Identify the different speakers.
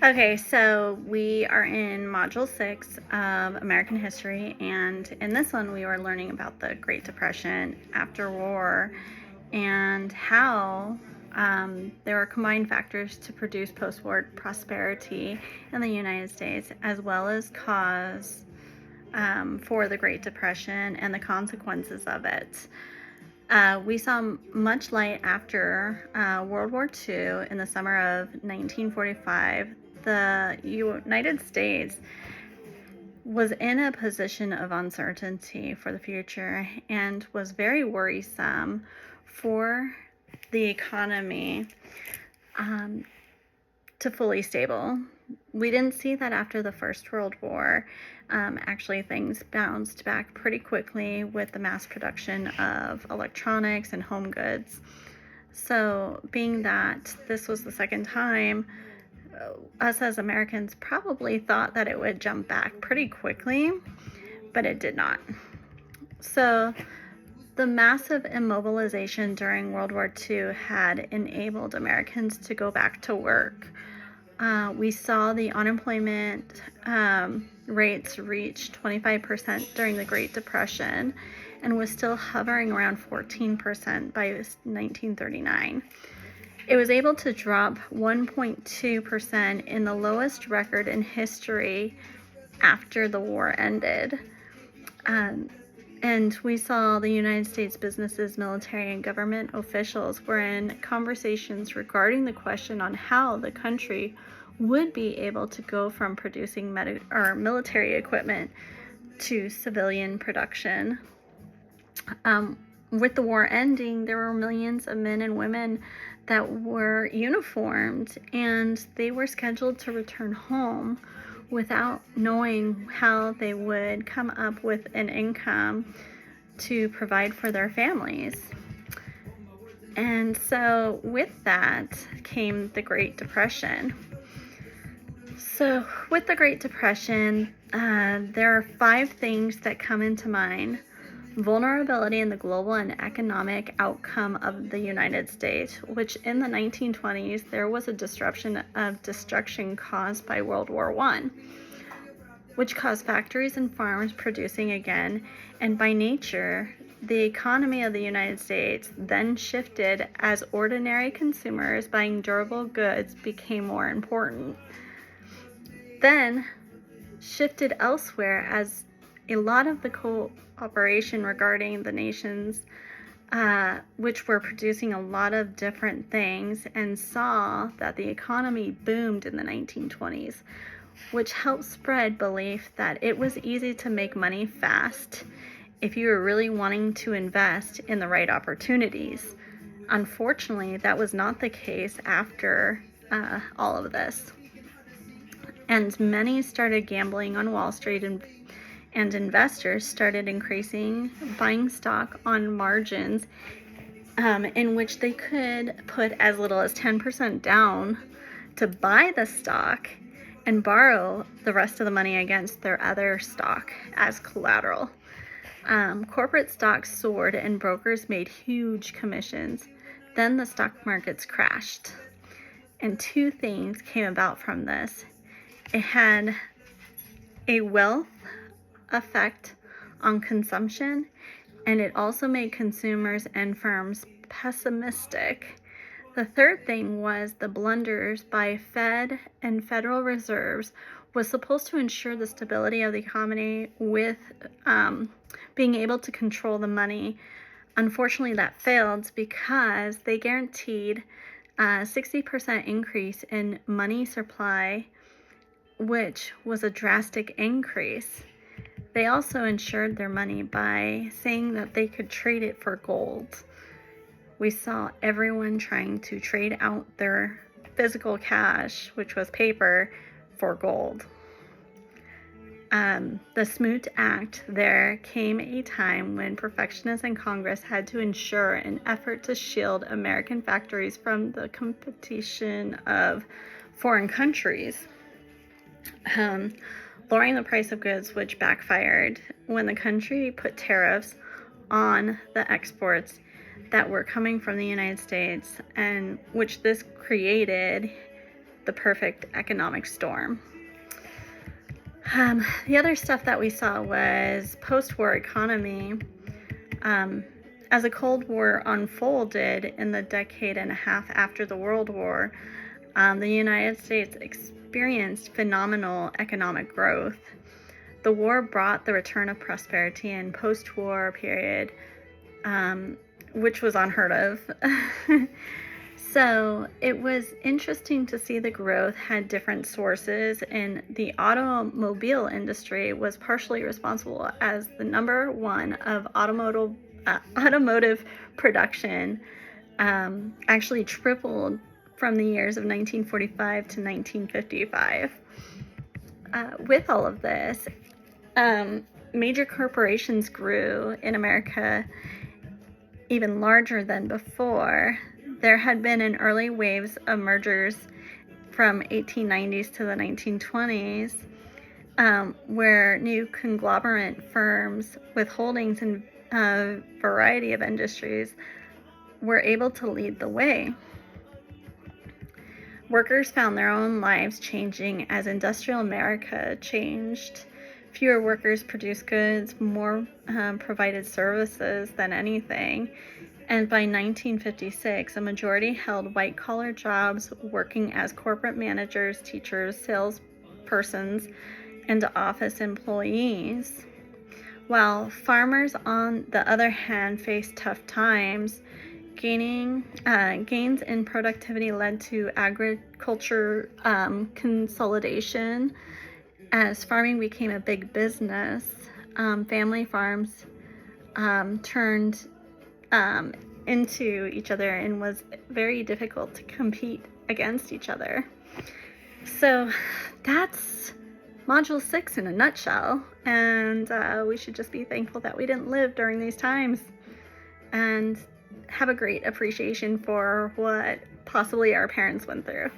Speaker 1: Okay, so we are in Module 6 of American History, and in this one we were learning about the Great Depression after war and how there were combined factors to produce post-war prosperity in the United States, as well as cause for the Great Depression and the consequences of it. We saw much light after World War II in the summer of 1945. The United States was in a position of uncertainty for the future and was very worrisome for the economy to fully stable. We didn't see that after the First World War. Actually, things bounced back pretty quickly with the mass production of electronics and home goods. So, being that this was the second time, us as Americans probably thought that it would jump back pretty quickly, but it did not. So, the massive immobilization during World War II had enabled Americans to go back to work. We saw the unemployment rates reach 25% during the Great Depression and was still hovering around 14% by 1939. It was able to drop 1.2% in the lowest record in history after the war ended. And we saw the United States businesses, military, and government officials were in conversations regarding the question on how the country would be able to go from producing military equipment to civilian production. With the war ending, there were millions of men and women that were uniformed, and they were scheduled to return home without knowing how they would come up with an income to provide for their families. And so with that came the Great Depression. So with the Great Depression, there are 5 things that come into mind. Vulnerability in the global and economic outcome of the United States, which in the 1920s, there was a disruption of destruction caused by World War I, which caused factories and farms producing again, and by nature, the economy of the United States then shifted as ordinary consumers buying durable goods became more important. Then shifted elsewhere as a lot of the cooperation regarding the nations, which were producing a lot of different things, and saw that the economy boomed in the 1920s, which helped spread belief that it was easy to make money fast if you were really wanting to invest in the right opportunities. Unfortunately, that was not the case after all of this. And many started gambling on Wall Street, and investors started increasing buying stock on margins in which they could put as little as 10% down to buy the stock and borrow the rest of the money against their other stock as collateral. Corporate stocks soared and brokers made huge commissions. Then the stock markets crashed. And 2 things came about from this. It had a wealth effect on consumption, and it also made consumers and firms pessimistic. The third thing was the blunders by Fed and Federal Reserves was supposed to ensure the stability of the economy with being able to control the money. Unfortunately, that failed because they guaranteed a 60% increase in money supply, which was a drastic increase. They also insured their money by saying that they could trade it for gold. We saw everyone trying to trade out their physical cash, which was paper, for gold. The Smoot Act, there came a time when perfectionists in Congress had to ensure an effort to shield American factories from the competition of foreign countries. Lowering the price of goods, which backfired when the country put tariffs on the exports that were coming from the United States, and which this created the perfect economic storm. The other stuff that we saw was post-war economy. As the Cold War unfolded in the decade and a half after the World War, the United States experienced phenomenal economic growth. The war brought the return of prosperity in post-war period, which was unheard of. So it was interesting to see the growth had different sources, and the automobile industry was partially responsible as the number one of automotive production actually tripled from the years of 1945 to 1955. With all of this, major corporations grew in America even larger than before. There had been in early waves of mergers from 1890s to the 1920s, where new conglomerate firms with holdings in a variety of industries were able to lead the way. Workers found their own lives changing as industrial America changed. Fewer workers produced goods, more provided services than anything. And by 1956, a majority held white-collar jobs, working as corporate managers, teachers, salespersons, and office employees. While farmers, on the other hand, faced tough times, gains in productivity led to agriculture consolidation. As farming became a big business, family farms turned into each other and was very difficult to compete against each other. So that's Module 6 in a nutshell, and we should just be thankful that we didn't live during these times and have a great appreciation for what possibly our parents went through.